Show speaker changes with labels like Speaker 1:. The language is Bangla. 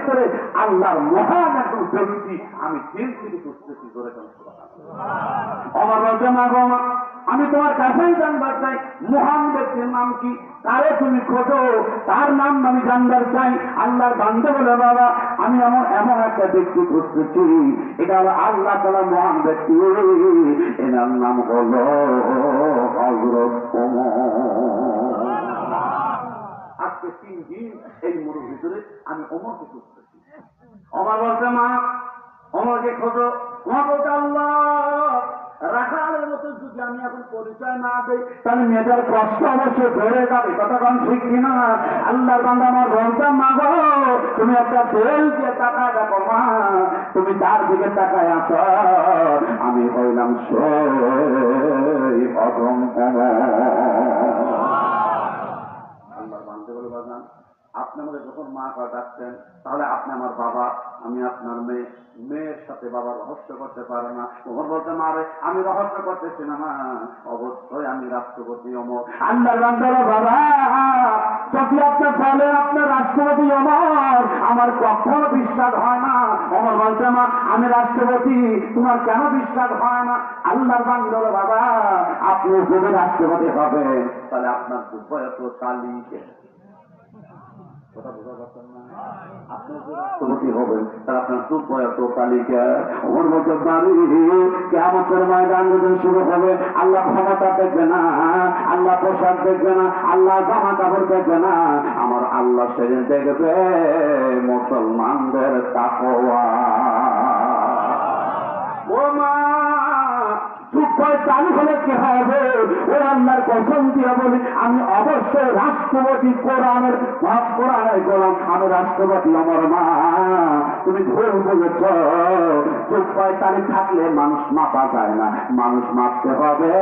Speaker 1: ভিতরে আল্লাহর মহান একজন ব্যক্তি আমি দিল থেকে খুঁজতেছি ধরে আমার বলতে মা গো মা আমি তোমার কাছেই জানবার চাই মহান ব্যক্তির নাম কি তারে তুমি খোঁজো তার নাম আমি জানবার চাই আল্লাহর বান্দা বলে বাবা আমি এমন একটা ব্যক্তি খুঁজতেছি এটা হলো আল্লাহ তাআলা মহান ব্যক্তি এনার নাম হলো হযরত ওমর আজকে 3 দিন এই মরুর ভিতরে আমি ওমরকে খুঁজতেছি ওমর বলতে মা ওমরকে খোঁজো ওমর বলতে আল্লাহ রাখালের মতো যদি আমি এখন পরিচয় না দিই তাহলে মেয়েটার কষ্ট অবশ্যই ধরে যাবে কতক্ষণ ঠিক কিনা আল্লাহর বান্দা আমার বলতাম মা গো তুমি একটা তেল দিয়ে তাকায় দেখো মা তুমি তার দিকে তাকায় আছো আমি হইলাম সেই অধম আল্লাহর বান্দা বলে বাজান আপনি আমাদের যখন মা কা ডাকতেন তাহলে আপনি আমার বাবা আমি আপনার মেয়ে মেয়ের সাথে বাবা রহস্য করতে পারে না ওমর বলতে মারে আমি রহস্য করতেছি না মা অবশ্যই আমি রাষ্ট্রপতি ওমর আল্লাহর বান্দা বাবা যদি আপনি বলে আপনার রাষ্ট্রপতি ওমর আমার কখনো বিশ্বাস হয় না ওমর বলতে মা আমি রাষ্ট্রপতি তোমার কেন বিশ্বাস হয় না আল্লাহর বান্দা বাবা আপনি যদি রাষ্ট্রপতি হবে তাহলে আপনার দুর্বয়ত তালিকে কথা বোঝা পারছেন না আপনি রাষ্ট্রপতি হবেন তাহলে আপনার দুর্বয়ত তালিকা ওর মধ্যে বাড়ি কিয়ামতের ময়দান যখন শুরু হবে আল্লাহ ক্ষমতা দেখবে না আল্লাহ পোশাক দেখবে না আল্লাহ জামা কাপড় দেখবে না আমার আল্লাহ সেদিন দেখবে মুসলমানদের তাকওয়া ও মা চালু হলে কি হবে ও আল্লাহর কসম দিয়ে বলি আমি অবশ্যই রাষ্ট্রপতি কোরআনের গোলাম আমি রাষ্ট্রপতি আমার মা তুমি ভুল বলেছ চুপ 45 থাকলে মানুষ মাপা যায় না মানুষ মাপতে হবে